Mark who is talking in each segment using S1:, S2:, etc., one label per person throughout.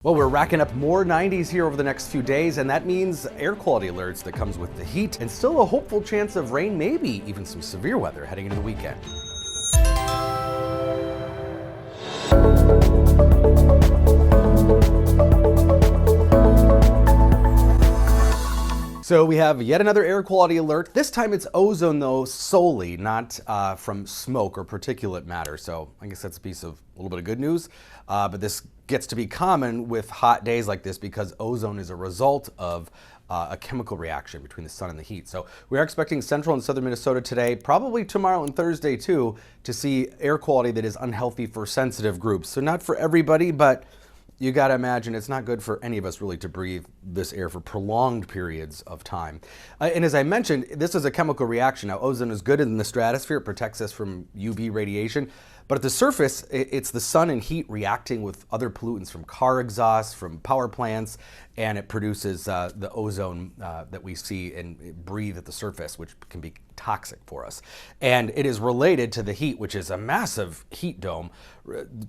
S1: Well, we're racking up more 90s here over the next few days, and that means air quality alerts that comes with the heat, and still a hopeful chance of rain, maybe even some severe weather heading into the weekend. So we have yet another air quality alert. This time it's ozone though, solely, not from smoke or particulate matter. So I guess that's a piece of a little bit of good news. But this gets to be common with hot days like this because ozone is a result of a chemical reaction between the sun and the heat. So we are expecting central and southern Minnesota today, probably tomorrow and Thursday too, to see air quality that is unhealthy for sensitive groups. So not for everybody, but you got to imagine it's not good for any of us really to breathe this air for prolonged periods of time. And as I mentioned, this is a chemical reaction. Now, ozone is good in the stratosphere. It protects us from UV radiation. But at the surface, it's the sun and heat reacting with other pollutants from car exhaust, from power plants, and it produces the ozone that we see and breathe at the surface, which can be toxic for us. And it is related to the heat, which is a massive heat dome,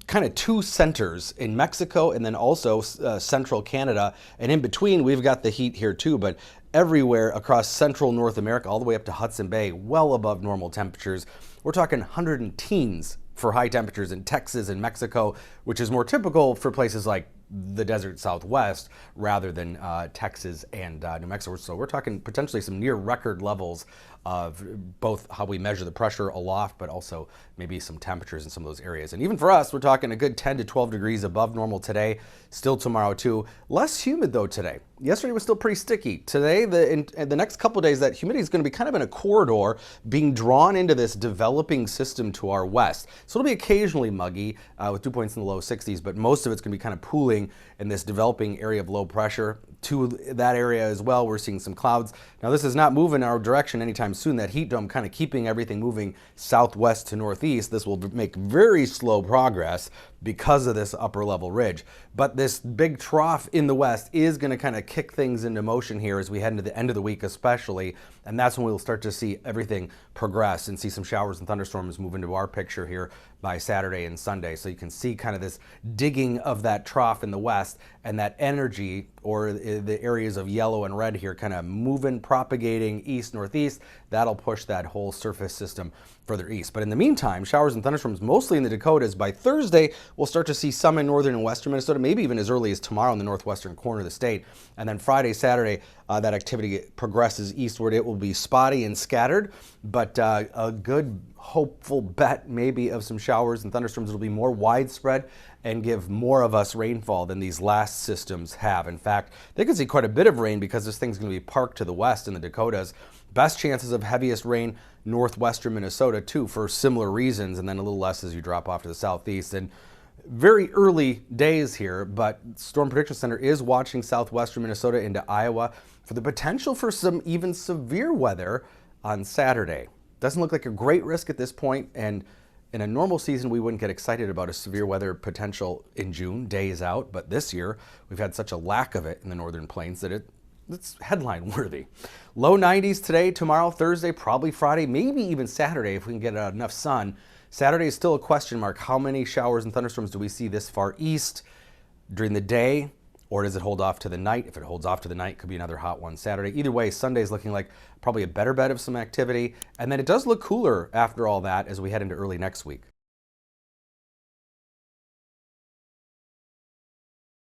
S1: kind of two centers in Mexico and then also central Canada. And in between, we've got the heat here too, but everywhere across central North America, all the way up to Hudson Bay, well above normal temperatures. We're talking 100 and teens for high temperatures in Texas and Mexico, which is more typical for places like the desert Southwest rather than Texas and New Mexico. So we're talking potentially some near record levels of both how we measure the pressure aloft, but also maybe some temperatures in some of those areas. And even for us, we're talking a good 10 to 12 degrees above normal today, still tomorrow too. Less humid though today. Yesterday was still pretty sticky. Today, the next couple of days, that humidity is going to be kind of in a corridor being drawn into this developing system to our west. So it'll be occasionally muggy with dew points in the low 60s, but most of it's going to be kind of pooling in this developing area of low pressure. To that area as well, we're seeing some clouds. Now this is not moving our direction anytime soon. That heat dome kind of keeping everything moving southwest to northeast. This will make very slow progress because of this upper level ridge. But this big trough in the west is going to kind of kick things into motion here as we head into the end of the week especially, and that's when we'll start to see everything progress and see some showers and thunderstorms move into our picture here by Saturday and Sunday. So you can see kind of this digging of that trough in the west and that energy, or the areas of yellow and red here, kind of moving, propagating east northeast. That'll push that whole surface system further east. But in the meantime, showers and thunderstorms mostly in the Dakotas. By Thursday, we'll start to see some in northern and western Minnesota, maybe even as early as tomorrow in the northwestern corner of the state. And then Friday, Saturday, that activity progresses eastward. It will be spotty and scattered, but a good hopeful bet maybe of some showers and thunderstorms. It'll be more widespread and give more of us rainfall than these last systems have. In fact, they could see quite a bit of rain because this thing's going to be parked to the west in the Dakotas. Best chances of heaviest rain northwestern Minnesota too, for similar reasons, and then a little less as you drop off to the southeast. And very early days here, but Storm Prediction Center is watching southwestern Minnesota into Iowa for the potential for some even severe weather on Saturday. Doesn't look like a great risk at this point, and in a normal season, we wouldn't get excited about a severe weather potential in June, days out, but this year, we've had such a lack of it in the northern plains that it's headline worthy. Low 90s today, tomorrow, Thursday, probably Friday, maybe even Saturday if we can get enough sun. Saturday is still a question mark. How many showers and thunderstorms do we see this far east during the day? Or does it hold off to the night? If it holds off to the night, could be another hot one Saturday. Either way, Sunday is looking like probably a better bet of some activity. And then it does look cooler after all that as we head into early next week.